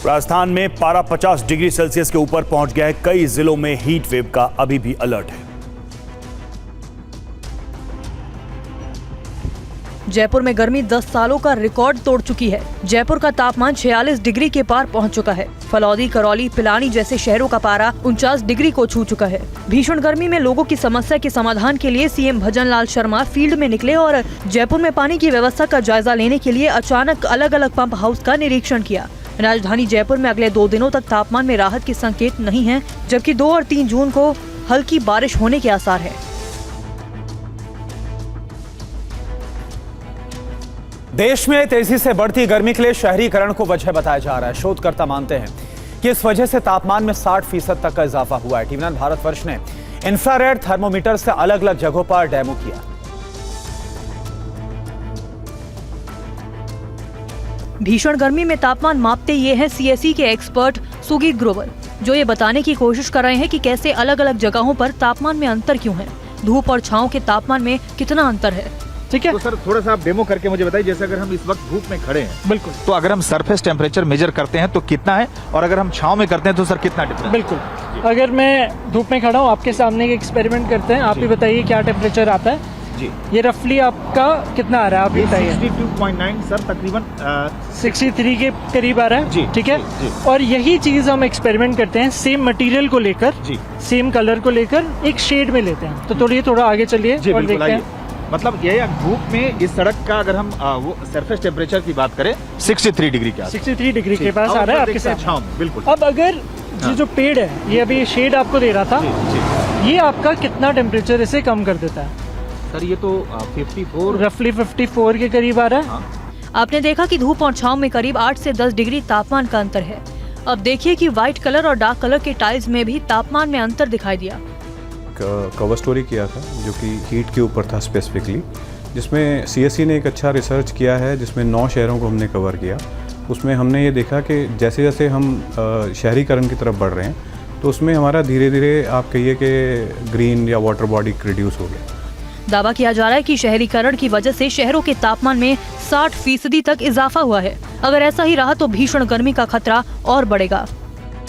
राजस्थान में पारा 50 degree Celsius के ऊपर पहुंच गया है। कई जिलों में हीट वेव का अभी भी अलर्ट है। जयपुर में गर्मी 10 सालों का रिकॉर्ड तोड़ चुकी है। जयपुर का तापमान 46 डिग्री के पार पहुंच चुका है। फलौदी, करौली, पिलानी जैसे शहरों का पारा 49 डिग्री को छू चुका है। भीषण गर्मी में लोगों की समस्या के समाधान के लिए सीएम भजन लाल शर्मा फील्ड में निकले और जयपुर में पानी की व्यवस्था का जायजा लेने के लिए अचानक अलग अलग पंप हाउस का निरीक्षण किया। राजधानी जयपुर में अगले 2 दिनों तक तापमान में राहत के संकेत नहीं है, जबकि 2 और 3 जून को हल्की बारिश होने के आसार है। देश में तेजी से बढ़ती गर्मी के लिए शहरीकरण को वजह बताया जा रहा है। शोधकर्ता मानते हैं कि इस वजह से तापमान में 60% तक का इजाफा हुआ है। टीवी9 भारतवर्ष ने इंफ्रारेड थर्मोमीटर से अलग अलग जगहों पर डेमो किया। भीषण गर्मी में तापमान मापते ये हैं सीएसई के एक्सपर्ट सुगीत ग्रोवर, जो ये बताने की कोशिश कर रहे हैं कि कैसे अलग अलग जगहों पर तापमान में अंतर क्यों है, धूप और छांव के तापमान में कितना अंतर है। ठीक है, तो सर थोड़ा सा आप डेमो करके मुझे बताइए, जैसे अगर हम इस वक्त धूप में खड़े हैं, बिल्कुल, तो अगर हम सरफेस टेम्परेचर मेजर करते हैं तो कितना है, और अगर हम छांव में करते हैं तो सर कितना डिफरेंस? बिल्कुल। अगर मैं धूप में खड़ा हूँ, आपके सामने एक एक्सपेरिमेंट करते हैं, आप ही बताइए क्या टेम्परेचर आता है जी। ये रफली आपका कितना आ रहा है, आप बताइए। 62.9 सर, तकरीबन 63 के करीब आ रहा है जी, ठीक है जी। और यही चीज हम एक्सपेरिमेंट करते हैं सेम मटेरियल को लेकर जी, सेम कलर को लेकर एक शेड में लेते हैं। तो थोड़ा आगे चलिए और देखते हैं। मतलब ये धूप में इस सड़क का अगर हम वो सरफेस टेम्परेचर की बात करें 63 डिग्री के आसपास, 63 डिग्री के पास आ रहा है आपके साथ। छांव में बिल्कुल। अब अगर ये जो पेड़ है, ये अभी शेड आपको दे रहा था, ये आपका कितना टेम्परेचर इसे कम कर देता है? सर ये तो 54 रफली 54 के करीब आ रहा है। हाँ। आपने देखा कि धूप और छांव में करीब 8 से 10 डिग्री तापमान का अंतर है। अब देखिए कि व्हाइट कलर और डार्क कलर के टाइल्स में भी तापमान में अंतर दिखाई दिया। कवर स्टोरी किया था जो कि हीट के ऊपर था स्पेसिफिकली, जिसमें सीएसई ने एक अच्छा रिसर्च किया है, जिसमें 9 शहरों को हमने कवर किया। उसमें हमने ये देखा कि जैसे जैसे हम शहरीकरण की तरफ बढ़ रहे हैं तो उसमें हमारा धीरे धीरे आप कहिए कि ग्रीन या वाटर बॉडी रिड्यूस हो गया। दावा किया जा रहा है कि शहरीकरण की वजह से शहरों के तापमान में 60% तक इजाफा हुआ है। अगर ऐसा ही रहा तो भीषण गर्मी का खतरा और बढ़ेगा।